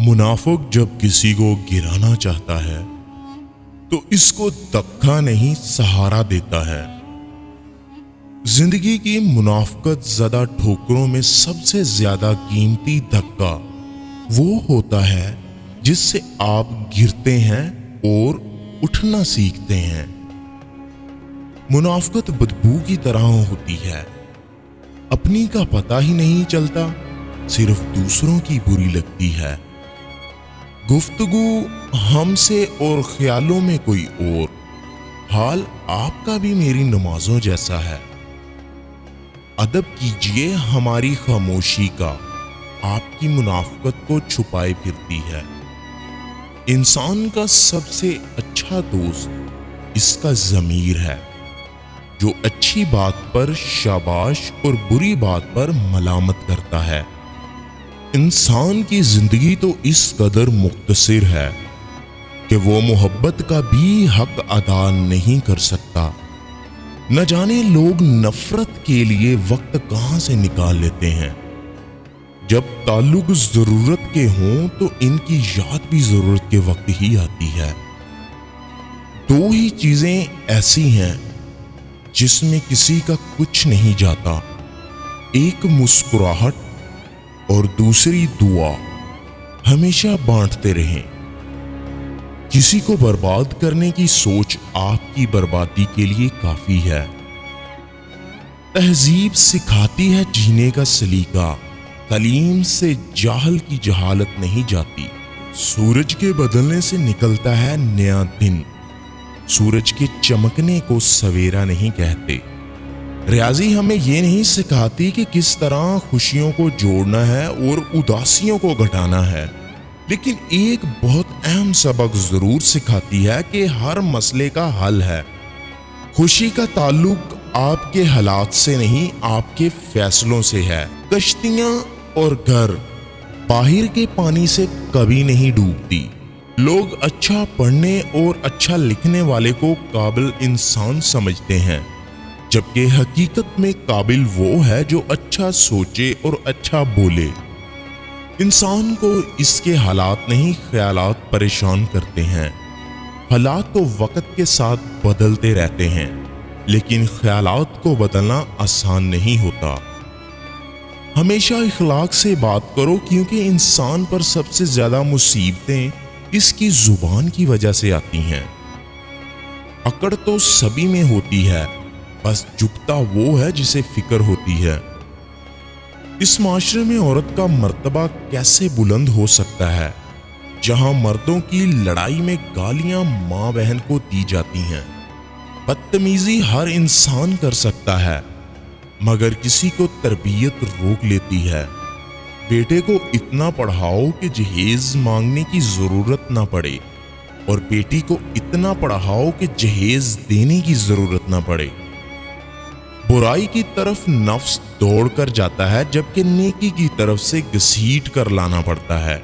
मुनाफिक जब किसी को गिराना चाहता है तो इसको धक्का नहीं सहारा देता है। जिंदगी की मुनाफिकत ज़्यादा ठोकरों में सबसे ज्यादा कीमती धक्का वो होता है जिससे आप गिरते हैं और उठना सीखते हैं। मुनाफिकत बदबू की तरह होती है, अपनी का पता ही नहीं चलता, सिर्फ दूसरों की बुरी लगती है। गुफ्तगू हमसे और ख्यालों में कोई और, हाल आपका भी मेरी नमाजों जैसा है। अदब कीजिए हमारी खामोशी का, आपकी मुनाफिकत को छुपाए फिरती है। इंसान का सबसे अच्छा दोस्त इसका ज़मीर है, जो अच्छी बात पर शाबाश और बुरी बात पर मलामत करता है। इंसान की जिंदगी तो इस कदर मुख्तसर है कि वो मोहब्बत का भी हक अदा नहीं कर सकता। न जाने लोग नफरत के लिए वक्त कहां से निकाल लेते हैं। जब ताल्लुक जरूरत के हों तो इनकी याद भी जरूरत के वक्त ही आती है। दो ही चीजें ऐसी हैं जिसमें किसी का कुछ नहीं जाता, एक मुस्कुराहट और दूसरी दुआ। हमेशा बांटते रहें। किसी को बर्बाद करने की सोच आपकी बर्बादी के लिए काफी है। तहजीब सिखाती है जीने का सलीका, तालीम से जाहल की जहालत नहीं जाती। सूरज के बदलने से निकलता है नया दिन, सूरज के चमकने को सवेरा नहीं कहते। रियाजी हमें ये नहीं सिखाती कि किस तरह खुशियों को जोड़ना है और उदासियों को घटाना है, लेकिन एक बहुत अहम सबक जरूर सिखाती है कि हर मसले का हल है। खुशी का ताल्लुक आपके हालात से नहीं, आपके फैसलों से है। कश्तियां और घर बाहर के पानी से कभी नहीं डूबती। लोग अच्छा पढ़ने और अच्छा लिखने वाले को काबिल इंसान समझते हैं, जबकि हकीकत में काबिल वो है जो अच्छा सोचे और अच्छा बोले। इंसान को इसके हालात नहीं, ख्यालात परेशान करते हैं। हालात तो वक्त के साथ बदलते रहते हैं, लेकिन ख्यालात को बदलना आसान नहीं होता। हमेशा इखलाक से बात करो, क्योंकि इंसान पर सबसे ज्यादा मुसीबतें इसकी जुबान की वजह से आती हैं। अकड़ तो सभी में होती है, बस झुकता वो है जिसे फिक्र होती है। इस माशरे में औरत का मर्तबा कैसे बुलंद हो सकता है, जहां मर्दों की लड़ाई में गालियां मां बहन को दी जाती हैं। बदतमीजी हर इंसान कर सकता है, मगर किसी को तरबियत रोक लेती है। बेटे को इतना पढ़ाओ कि जहेज मांगने की जरूरत ना पड़े, और बेटी को इतना पढ़ाओ कि जहेज देने की जरूरत ना पड़े। बुराई की तरफ नफ्स दौड़ कर जाता है, जबकि नेकी की तरफ से घसीट कर लाना पड़ता है।